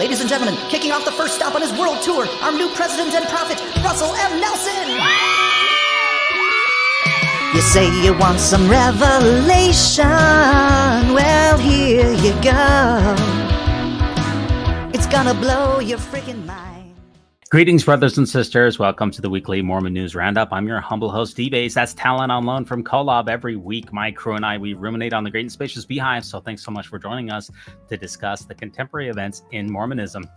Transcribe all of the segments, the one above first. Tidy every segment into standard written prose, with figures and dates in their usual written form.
Ladies and gentlemen, kicking off the first stop on his world tour, our new president and prophet, Russell M. Nelson! You say you want some revelation, well, here you go. It's gonna blow your freaking mind. Greetings, brothers and sisters. Welcome to the weekly Mormon News Roundup. I'm your humble host, D-Base. That's talent on loan from Kolob. Every week, my crew and I, we ruminate on the great and spacious beehive. So thanks so much for joining us to discuss the contemporary events in Mormonism.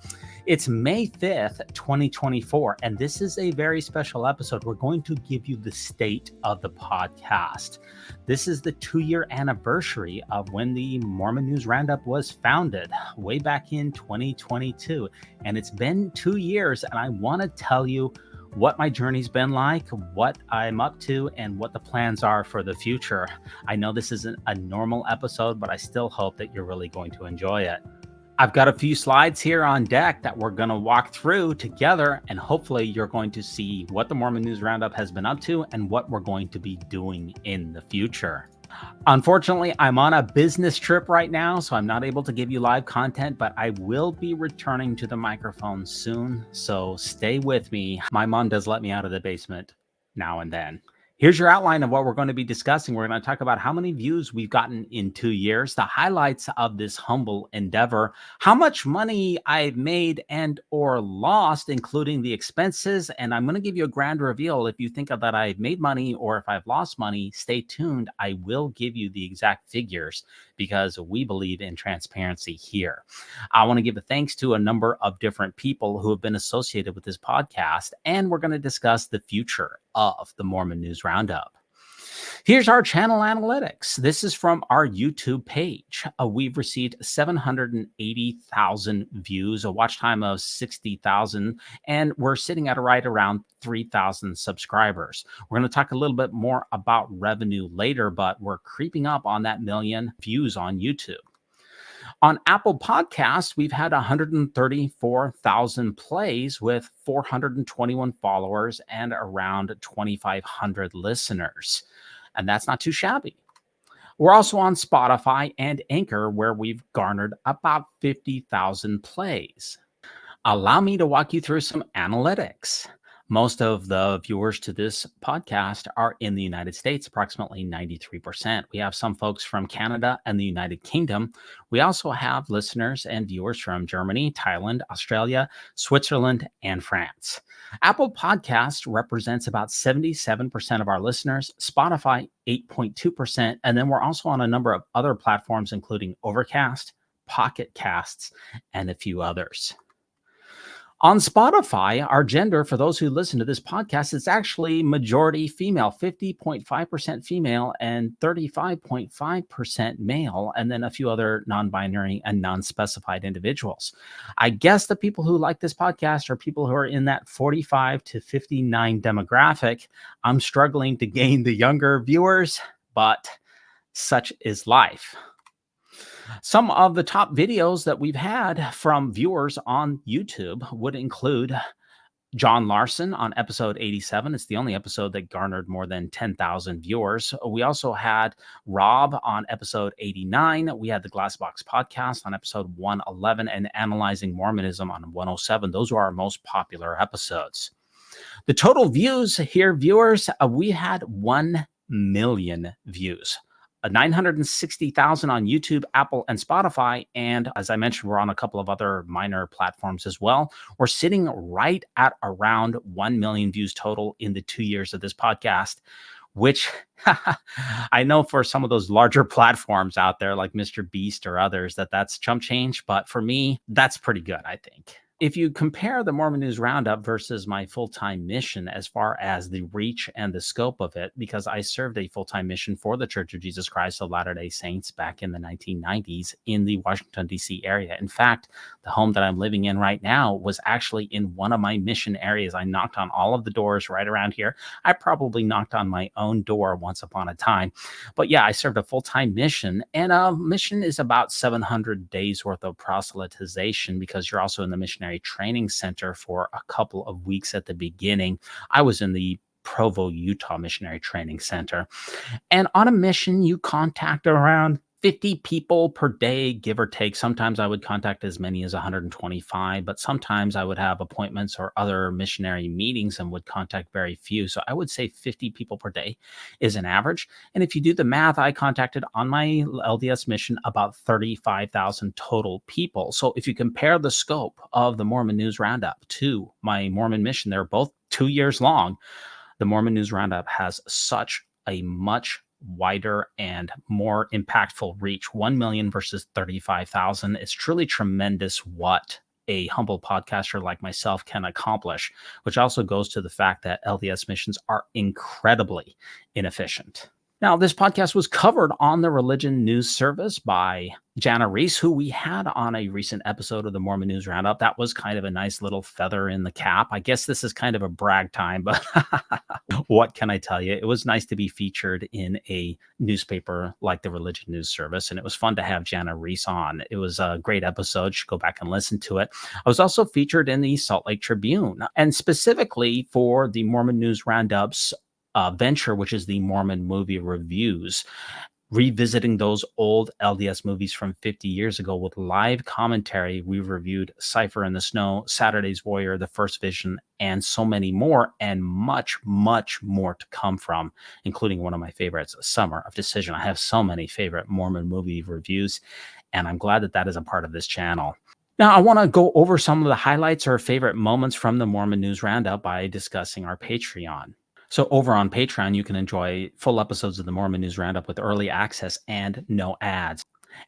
It's May 5th, 2024, and this is a very special episode. We're going to give you the state of the podcast. This is the 2-year anniversary of when the Mormon News Roundup was founded way back in 2022. And it's been 2 years, and I want to tell you what my journey's been like, what I'm up to, and what the plans are for the future. I know this isn't a normal episode, but I still hope that you're really going to enjoy it. I've got a few slides here on deck that we're going to walk through together, and hopefully you're going to see what the Mormon News Roundup has been up to and what we're going to be doing in the future. Unfortunately, I'm on a business trip right now, so I'm not able to give you live content, but I will be returning to the microphone soon, so stay with me. My mom does let me out of the basement now and then. Here's your outline of what we're going to be discussing. We're going to talk about how many views we've gotten in 2 years, the highlights of this humble endeavor, how much money I've made and or lost, including the expenses. And I'm going to give you a grand reveal. If you think that I've made money or if I've lost money, stay tuned. I will give you the exact figures because we believe in transparency here. I want to give a thanks to a number of different people who have been associated with this podcast, and we're going to discuss the future of the Mormon News Roundup. Here's our channel analytics. This is from our YouTube page. We've received 780,000 views, a watch time of 60,000, and we're sitting at right around 3,000 subscribers. We're going to talk a little bit more about revenue later, but we're creeping up on that million views on YouTube. On Apple Podcasts, we've had 134,000 plays with 421 followers and around 2,500 listeners. And that's not too shabby. We're also on Spotify and Anchor, where we've garnered about 50,000 plays. Allow me to walk you through some analytics. Most of the viewers to this podcast are in the United States, approximately 93%. We have some folks from Canada and the United Kingdom. We also have listeners and viewers from Germany, Thailand, Australia, Switzerland, and France. Apple Podcasts represents about 77% of our listeners, Spotify 8.2%, and then we're also on a number of other platforms, including Overcast, Pocket Casts, and a few others. On Spotify, our gender for those who listen to this podcast is actually majority female, 50.5% female and 35.5% male, and then a few other non-binary and non-specified individuals. I guess the people who like this podcast are people who are in that 45 to 59 demographic. I'm struggling to gain the younger viewers, but such is life. Some of the top videos that we've had from viewers on YouTube would include John Larson on episode 87. It's the only episode that garnered more than 10,000 viewers. We also had Rob on episode 89. We had the Glassbox podcast on episode 111 and Analyzing Mormonism on 107. Those were our most popular episodes. The total views here, viewers, we had 1 million views. 960,000 on YouTube, Apple, and Spotify. And as I mentioned, we're on a couple of other minor platforms as well. We're sitting right at around 1 million views total in the 2 years of this podcast, which I know for some of those larger platforms out there like Mr. Beast or others, that's chump change. But for me, that's pretty good, I think. If you compare the Mormon News Roundup versus my full-time mission as far as the reach and the scope of it, because I served a full-time mission for the Church of Jesus Christ of Latter-day Saints back in the 1990s in the Washington, D.C. area. In fact, the home that I'm living in right now was actually in one of my mission areas. I knocked on all of the doors right around here. I probably knocked on my own door once upon a time. But yeah, I served a full-time mission, and a mission is about 700 days worth of proselytization because you're also in the missionary training center for a couple of weeks at the beginning. I was in the Provo, Utah Missionary Training Center. And on a mission, you contact around 50 people per day, give or take. Sometimes I would contact as many as 125, but sometimes I would have appointments or other missionary meetings and would contact very few. So I would say 50 people per day is an average. And if you do the math, I contacted on my LDS mission about 35,000 total people. So if you compare the scope of the Mormon News Roundup to my Mormon mission, they're both 2 years long. The Mormon News Roundup has such a much wider and more impactful reach. 1 million versus 35,000. It's truly tremendous what a humble podcaster like myself can accomplish, which also goes to the fact that LDS missions are incredibly inefficient. Now, this podcast was covered on the Religion News Service by Jana Reese, who we had on a recent episode of the Mormon News Roundup. That was kind of a nice little feather in the cap. I guess this is kind of a brag time, but what can I tell you? It was nice to be featured in a newspaper like the Religion News Service, and it was fun to have Jana Reese on. It was a great episode. You should go back and listen to it. I was also featured in the Salt Lake Tribune, and specifically for the Mormon News Roundup's venture, which is the Mormon movie reviews, revisiting those old LDS movies from 50 years ago with live commentary. We reviewed Cypher in the Snow, Saturday's Warrior, The First Vision, and so many more, and much, much more to come from, including one of my favorites, Summer of Decision. I have so many favorite Mormon movie reviews, and I'm glad that that is a part of this channel. Now, I want to go over some of the highlights or favorite moments from the Mormon News Roundup by discussing our Patreon. So over on Patreon, you can enjoy full episodes of the Mormon News Roundup with early access and no ads.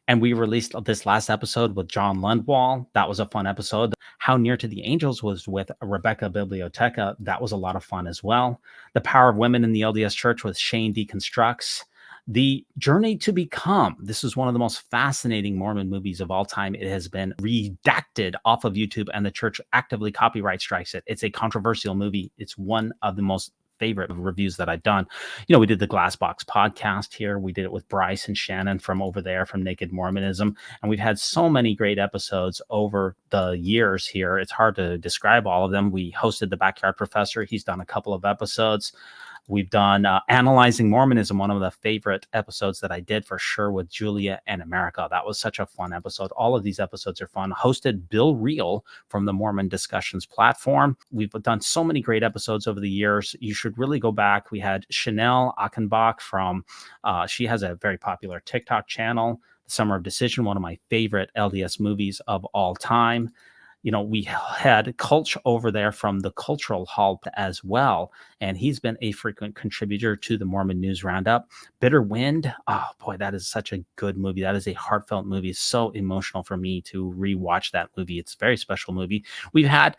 And we released this last episode with John Lundwall. That was a fun episode. How Near to the Angels was with Rebecca Biblioteca. That was a lot of fun as well. The Power of Women in the LDS Church with Shane Deconstructs. The Journey to Become. This is one of the most fascinating Mormon movies of all time. It has been redacted off of YouTube, and the church actively copyright strikes it. It's a controversial movie. It's one of the most favorite reviews that I've done. We did the Glassbox podcast here. We did it with Bryce and Shannon from over there from Naked Mormonism. And we've had so many great episodes over the years here. It's hard to describe all of them. We hosted the Backyard Professor. He's done a couple of episodes. We've done Analyzing Mormonism, one of the favorite episodes that I did for sure with Julia and America. That was such a fun episode. All of these episodes are fun. Hosted Bill Reel from the Mormon Discussions platform. We've done so many great episodes over the years. You should really go back. We had Chanel Achenbach from, she has a very popular TikTok channel, The Summer of Decision, one of my favorite LDS movies of all time. We had Kulch over there from the Cultural Hall as well, and he's been a frequent contributor to the Mormon News Roundup. Bitter Wind, oh boy, that is such a good movie. That is a heartfelt movie. It's so emotional for me to rewatch that movie. It's a very special movie. We've had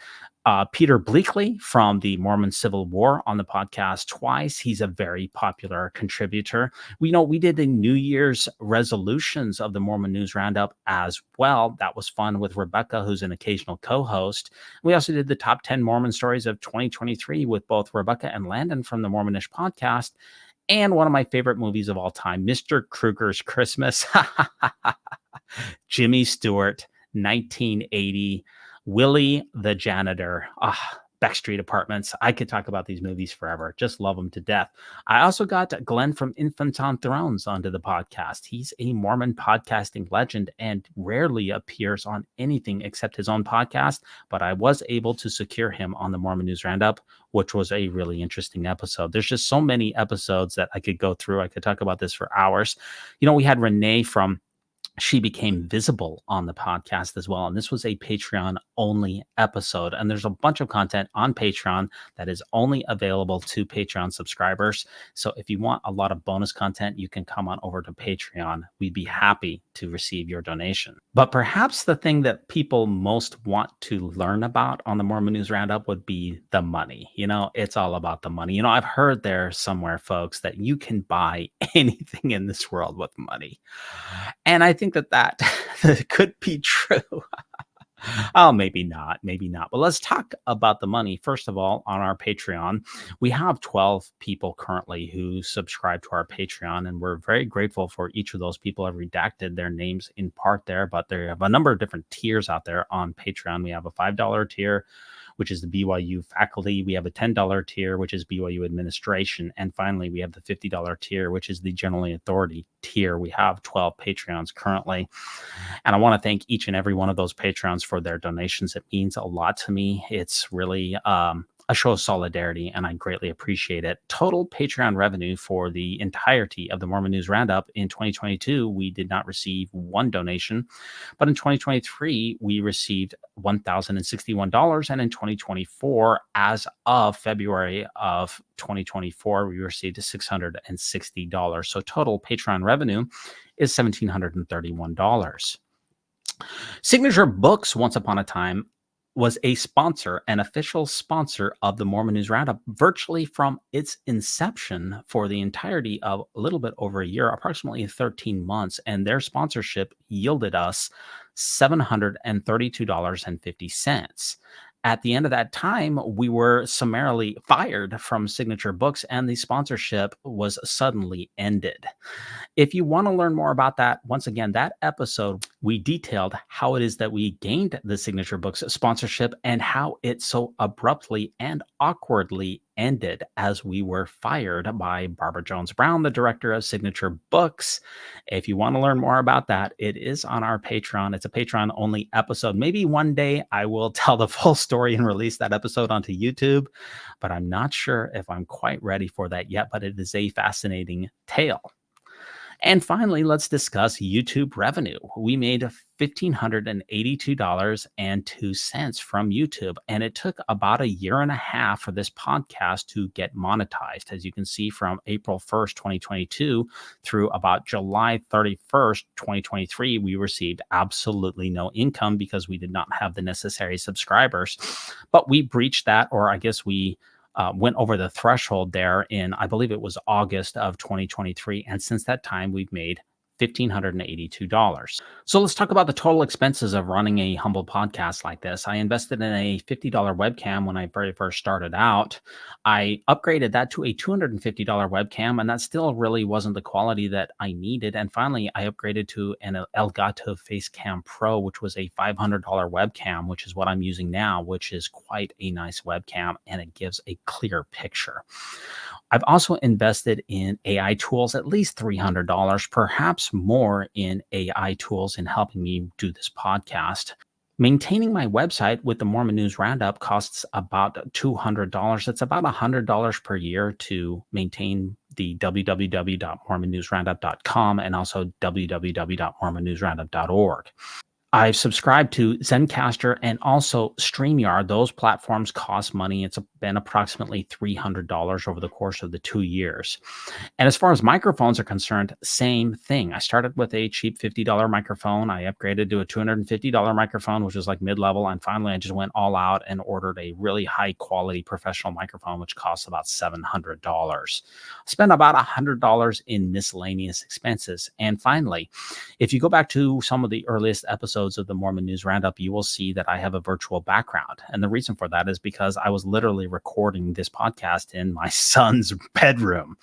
Peter Bleakley from the Mormon Civil War on the podcast twice. He's a very popular contributor. We did the New Year's resolutions of the Mormon News Roundup as well. That was fun with Rebecca, who's an occasional co-host. We also did the top 10 Mormon stories of 2023 with both Rebecca and Landon from the Mormonish podcast. And one of my favorite movies of all time, Mr. Kruger's Christmas. Jimmy Stewart, 1980. Willie the Janitor. Backstreet Apartments. I could talk about these movies forever. Just love them to death. I also got Glenn from Infants on Thrones onto the podcast. He's a Mormon podcasting legend and rarely appears on anything except his own podcast, but I was able to secure him on the Mormon News Roundup, which was a really interesting episode. There's just so many episodes that I could go through. I could talk about this for hours. We had Renee from She Became Visible on the podcast as well. And this was a Patreon only episode. And there's a bunch of content on Patreon that is only available to Patreon subscribers. So if you want a lot of bonus content, you can come on over to Patreon. We'd be happy to receive your donation. But perhaps the thing that people most want to learn about on the Mormon News Roundup would be the money. It's all about the money. I've heard there somewhere, folks, that you can buy anything in this world with money. And I think that could be true. Oh, maybe not. But let's talk about the money. First of all, on our Patreon, we have 12 people currently who subscribe to our Patreon, and we're very grateful for each of those people. I've redacted their names in part there, but there have a number of different tiers out there on Patreon. We have a $5 tier. which is the BYU faculty. We have a $10 tier, which is BYU administration. And finally, we have the $50 tier, which is the general authority tier. We have 12 Patreons currently. And I want to thank each and every one of those Patreons for their donations. It means a lot to me. It's really a show of solidarity, and I greatly appreciate it. Total Patreon revenue for the entirety of the Mormon News Roundup in 2022, we did not receive one donation, but in 2023, we received $1,061, and in 2024, as of February of 2024, we received $660. So total Patreon revenue is $1,731. Signature Books, once upon a time, was a sponsor, an official sponsor of the Mormon News Roundup, virtually from its inception for the entirety of a little bit over a year, approximately 13 months. And their sponsorship yielded us $732.50. At the end of that time, we were summarily fired from Signature Books, and the sponsorship was suddenly ended. If you want to learn more about that, once again, that episode, we detailed how it is that we gained the Signature Books sponsorship and how it so abruptly and awkwardly ended as we were fired by Barbara Jones Brown, the director of Signature Books. If you want to learn more about that, it is on our Patreon. It's a Patreon only episode. Maybe one day I will tell the full story and release that episode onto YouTube, but I'm not sure if I'm quite ready for that yet, but it is a fascinating tale. And finally, let's discuss YouTube revenue. We made $1,582.02 from YouTube, and it took about a year and a half for this podcast to get monetized. As you can see, from April 1st, 2022 through about July 31st, 2023, we received absolutely no income because we did not have the necessary subscribers. But we breached that, or I guess we went over the threshold there in, I believe it was August of 2023. And since that time, we've made $1,582. So let's talk about the total expenses of running a humble podcast like this. I invested in a $50 webcam when I very first started out. I upgraded that to a $250 webcam, and that still really wasn't the quality that I needed. And finally, I upgraded to an Elgato Facecam Pro, which was a $500 webcam, which is what I'm using now, which is quite a nice webcam, and it gives a clear picture. I've also invested in AI tools, at least $300, perhaps more in AI tools in helping me do this podcast. Maintaining my website with the Mormon News Roundup costs about $200. That's about $100 per year to maintain the www.mormonnewsroundup.com and also www.mormonnewsroundup.org. I've subscribed to Zencaster and also StreamYard. Those platforms cost money. It's been approximately $300 over the course of the 2 years. And as far as microphones are concerned, same thing. I started with a cheap $50 microphone. I upgraded to a $250 microphone, which was like mid-level. And finally, I just went all out and ordered a really high quality professional microphone, which costs about $700. Spent about $100 in miscellaneous expenses. And finally, if you go back to some of the earliest episodes of the Mormon News Roundup, you will see that I have a virtual background. And the reason for that is because I was literally recording this podcast in my son's bedroom.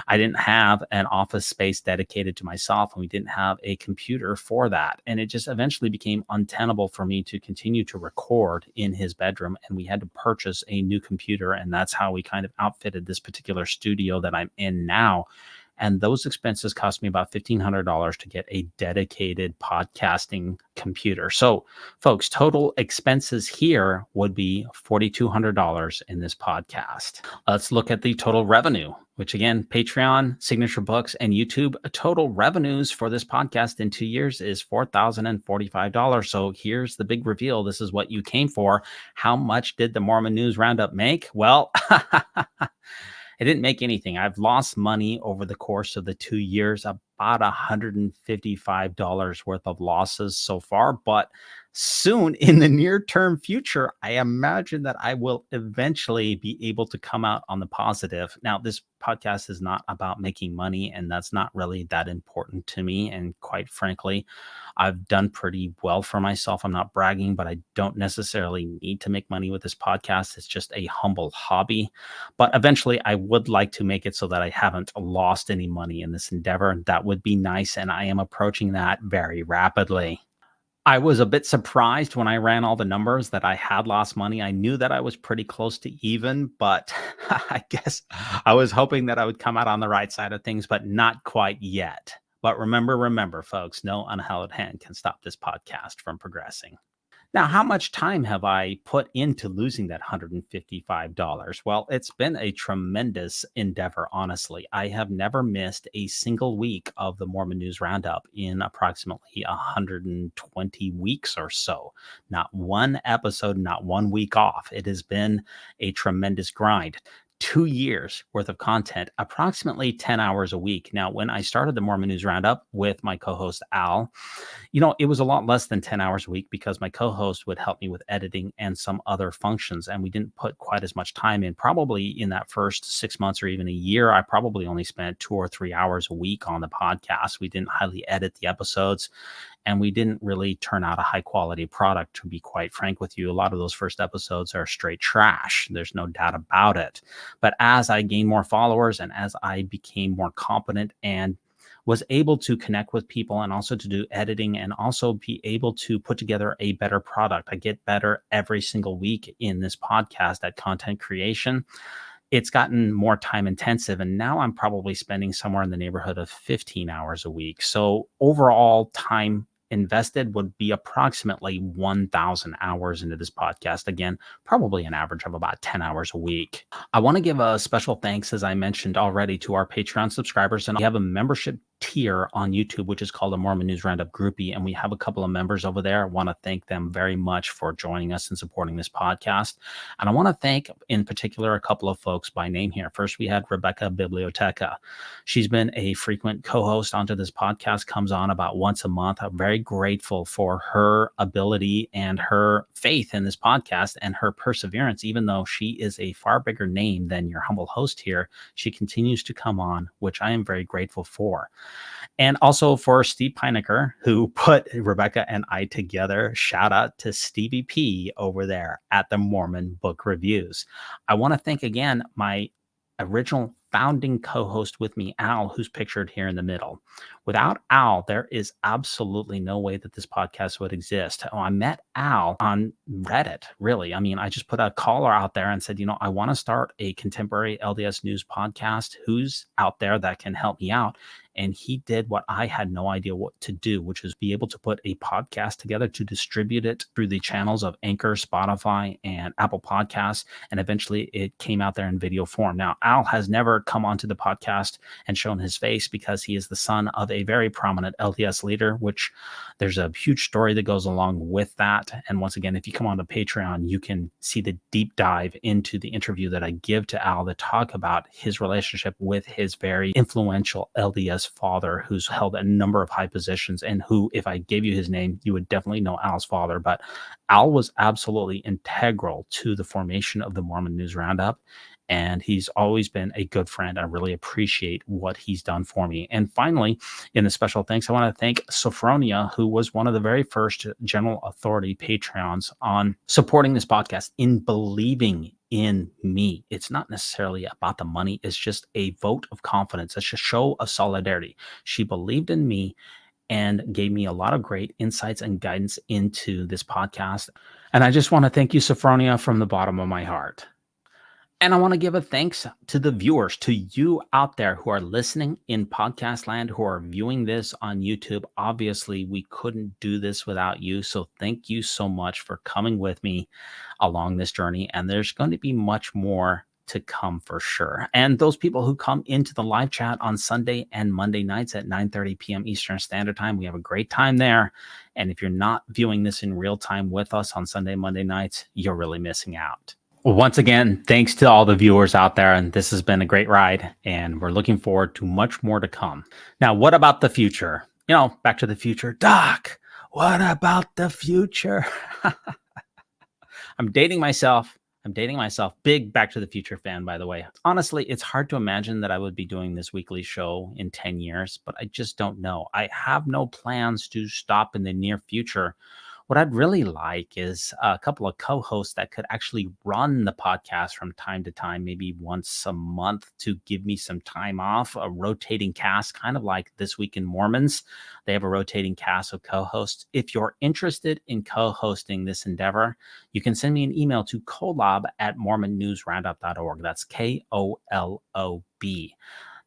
I didn't have an office space dedicated to myself, and we didn't have a computer for that. And it just eventually became untenable for me to continue to record in his bedroom. And we had to purchase a new computer. And that's how we kind of outfitted this particular studio that I'm in now. And those expenses cost me about $1,500 to get a dedicated podcasting computer. So, folks, total expenses here would be $4,200 in this podcast. Let's look at the total revenue, which again, Patreon, Signature Books, and YouTube. Total revenues for this podcast in 2 years is $4,045. So here's the big reveal. This is what you came for. How much did the Mormon News Roundup make? Well, it didn't make anything. I've lost money over the course of the 2 years, about $155 worth of losses so far. But soon in the near term future, I imagine that I will eventually be able to come out on the positive. Now, this podcast is not about making money, and that's not really that important to me. And quite frankly, I've done pretty well for myself. I'm not bragging, but I don't necessarily need to make money with this podcast. It's just a humble hobby. But eventually, I would like to make it so that I haven't lost any money in this endeavor. That would be nice, and I am approaching that very rapidly. I was a bit surprised when I ran all the numbers that I had lost money. I knew that I was pretty close to even, but I guess I was hoping that I would come out on the right side of things, but not quite yet. But remember, folks, no unhallowed hand can stop this podcast from progressing. Now, how much time have I put into losing that $155? Well, it's been a tremendous endeavor, honestly. I have never missed a single week of the Mormon News Roundup in approximately 120 weeks or so. Not one episode, not 1 week off. It has been a tremendous grind. 2 years worth of content, approximately 10 hours a week. Now, when I started the Mormon News Roundup with my co host Al, it was a lot less than 10 hours a week because my co-host would help me with editing and some other functions. And we didn't put quite as much time in. Probably in that first 6 months or even a year, I probably only spent 2 or 3 hours a week on the podcast. We didn't highly edit the episodes, and we didn't really turn out a high quality product, to be quite frank with you. A lot of those first episodes are straight trash. There's no doubt about it. But as I gained more followers and as I became more competent and was able to connect with people and also to do editing and also be able to put together a better product. I get better every single week in this podcast at content creation. It's gotten more time intensive, and now I'm probably spending somewhere in the neighborhood of 15 hours a week. So overall time invested would be approximately 1,000 hours into this podcast. Again, probably an average of about 10 hours a week. I want to give a special thanks, as I mentioned already, to our Patreon subscribers. And we have a membership tier on YouTube, which is called the Mormon News Roundup Groupie. And we have a couple of members over there. I want to thank them very much for joining us and supporting this podcast. And I want to thank, in particular, a couple of folks by name here. First, we had Rebecca Biblioteca. She's been a frequent co-host onto this podcast, comes on about once a month. I'm very grateful for her ability and her faith in this podcast and her perseverance. Even though she is a far bigger name than your humble host here, she continues to come on, which I am very grateful for. And also for Steve Pinecker, who put Rebecca and I together. Shout out to Stevie P over there at the Mormon Book Reviews. I want to thank again my original founding co-host with me, Al, who's pictured here in the middle. Without Al, there is absolutely no way that this podcast would exist. I met Al on Reddit, really. I mean, I just put a caller out there and said, I want to start a contemporary LDS news podcast. Who's out there that can help me out? And he did what I had no idea what to do, which is be able to put a podcast together to distribute it through the channels of Anchor, Spotify, and Apple Podcasts. And eventually it came out there in video form. Now, Al has never come onto the podcast and shown his face because he is the son of a very prominent LDS leader, which there's a huge story that goes along with that. And once again, if you come on to Patreon, you can see the deep dive into the interview that I give to Al that talk about his relationship with his very influential LDS father, who's held a number of high positions and who, if I gave you his name, you would definitely know Al's father. But Al was absolutely integral to the formation of the Mormon News Roundup. And he's always been a good friend. I really appreciate what he's done for me. And finally, in the special thanks, I want to thank Sophronia, who was one of the very first General Authority Patreons on supporting this podcast, in believing in me. It's not necessarily about the money. It's just a vote of confidence. It's a show of solidarity. She believed in me and gave me a lot of great insights and guidance into this podcast. And I just want to thank you, Sophronia, from the bottom of my heart. And I want to give a thanks to the viewers, to you out there who are listening in podcast land, who are viewing this on YouTube. Obviously, we couldn't do this without you. So thank you so much for coming with me along this journey. And there's going to be much more to come for sure. And those people who come into the live chat on Sunday and Monday nights at 9:30 p.m. Eastern Standard Time, we have a great time there. And if you're not viewing this in real time with us on Sunday, Monday nights, you're really missing out. Well, once again, thanks to all the viewers out there, and this has been a great ride, and we're looking forward to much more to come. Now, what about the future? Back to the future. Doc, what about the future? I'm dating myself. Big Back to the Future fan, by the way. Honestly, it's hard to imagine that I would be doing this weekly show in 10 years, but I just don't know. I have no plans to stop in the near future. What I'd really like is a couple of co-hosts that could actually run the podcast from time to time, maybe once a month, to give me some time off, a rotating cast, kind of like This Week in Mormons. They have a rotating cast of co-hosts. If you're interested in co-hosting this endeavor, you can send me an email to kolob@mormonnewsroundup.org. That's KOLOB.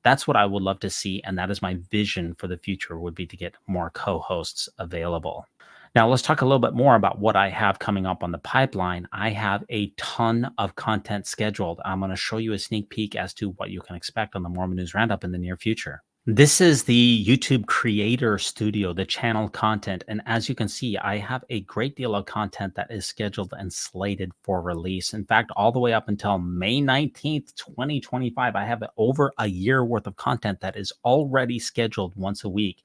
That's what I would love to see, and that is my vision for the future, would be to get more co-hosts available. Now, let's talk a little bit more about what I have coming up on the pipeline. I have a ton of content scheduled. I'm going to show you a sneak peek as to what you can expect on the Mormon News Roundup in the near future. This is the YouTube Creator Studio, the channel content. And as you can see, I have a great deal of content that is scheduled and slated for release. In fact, all the way up until May 19th, 2025, I have over a year worth of content that is already scheduled once a week.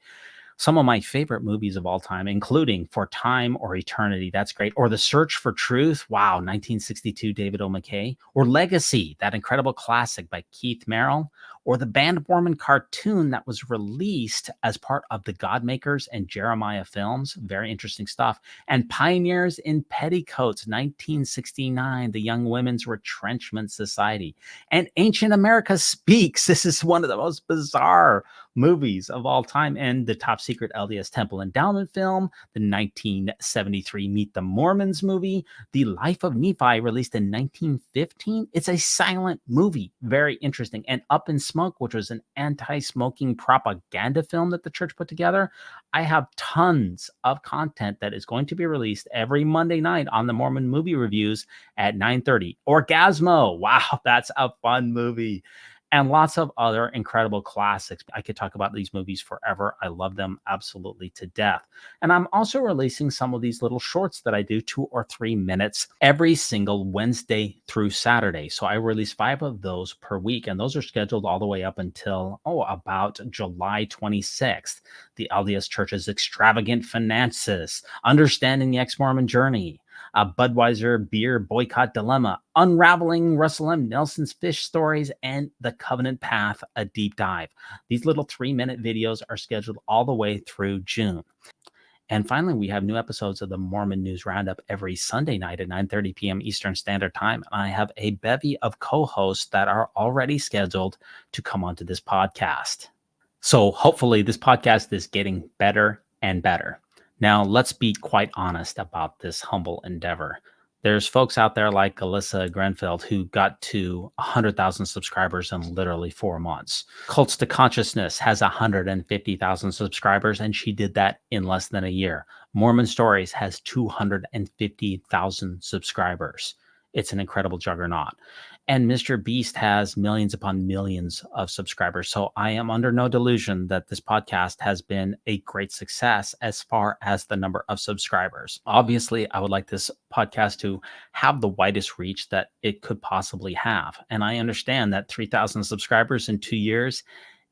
Some of my favorite movies of all time, including For Time or Eternity, that's great, or The Search for Truth, wow, 1962, David O. McKay, or Legacy, that incredible classic by Keith Merrill, or the Band of Mormon cartoon that was released as part of the Godmakers and Jeremiah films, very interesting stuff, and Pioneers in Petticoats, 1969, the Young Women's Retrenchment Society, and Ancient America Speaks. This is one of the most bizarre movies of all time, and the Top Secret LDS Temple Endowment film, the 1973 Meet the Mormons movie, The Life of Nephi, released in 1915. It's a silent movie, very interesting. And Up in Smoke, which was an anti-smoking propaganda film that the church put together. I have tons of content that is going to be released every Monday night on the Mormon Movie Reviews at 9:30. Orgasmo, wow, that's a fun movie. And lots of other incredible classics. I could talk about these movies forever. I love them absolutely to death. And I'm also releasing some of these little shorts that I do, 2 or 3 minutes, every single Wednesday through Saturday. So I release 5 of those per week, and those are scheduled all the way up until, about July 26th. The LDS Church's Extravagant Finances, Understanding the Ex-Mormon Journey, a Budweiser beer boycott dilemma, unraveling Russell M. Nelson's fish stories, and the Covenant Path, a deep dive. These little 3-minute videos are scheduled all the way through June. And finally, we have new episodes of the Mormon News Roundup every Sunday night at 9:30 p.m. Eastern Standard Time. And I have a bevy of co-hosts that are already scheduled to come onto this podcast. So hopefully this podcast is getting better and better. Now, let's be quite honest about this humble endeavor. There's folks out there like Alyssa Grenfeld who got to 100,000 subscribers in literally 4 months. Cults to Consciousness has 150,000 subscribers, and she did that in less than a year. Mormon Stories has 250,000 subscribers. It's an incredible juggernaut. And Mr. Beast has millions upon millions of subscribers. So I am under no delusion that this podcast has been a great success as far as the number of subscribers. Obviously, I would like this podcast to have the widest reach that it could possibly have. And I understand that 3,000 subscribers in 2 years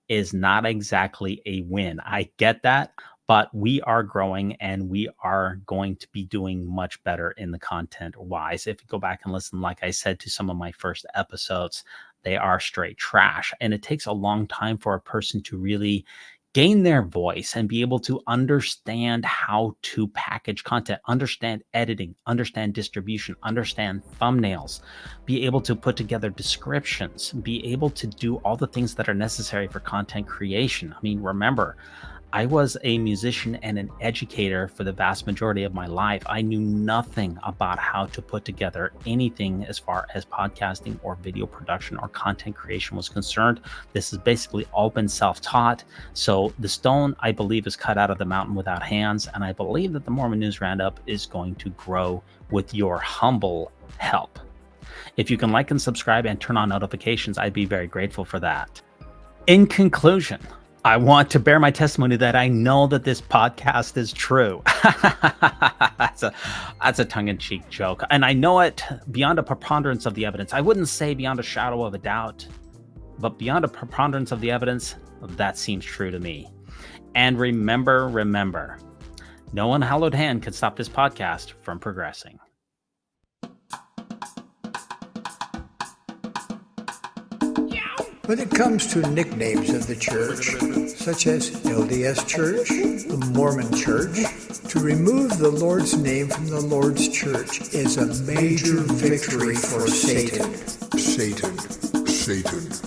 is not exactly a win. I get that. But we are growing, and we are going to be doing much better in the content wise. If you go back and listen, like I said, to some of my first episodes, they are straight trash. And it takes a long time for a person to really gain their voice and be able to understand how to package content, understand editing, understand distribution, understand thumbnails, be able to put together descriptions, be able to do all the things that are necessary for content creation. I mean, remember, I was a musician and an educator for the vast majority of my life. I knew nothing about how to put together anything as far as podcasting or video production or content creation was concerned. This has basically all been self-taught. So the stone, I believe, is cut out of the mountain without hands. And I believe that the Mormon News Roundup is going to grow with your humble help. If you can like and subscribe and turn on notifications, I'd be very grateful for that. In conclusion, I want to bear my testimony that I know that this podcast is true. That's a tongue-in-cheek joke. And I know it beyond a preponderance of the evidence. I wouldn't say beyond a shadow of a doubt, but beyond a preponderance of the evidence, that seems true to me. And remember, no unhallowed hand can stop this podcast from progressing. When it comes to nicknames of the church, such as LDS Church, the Mormon Church, to remove the Lord's name from the Lord's church is a major victory for Satan. Satan.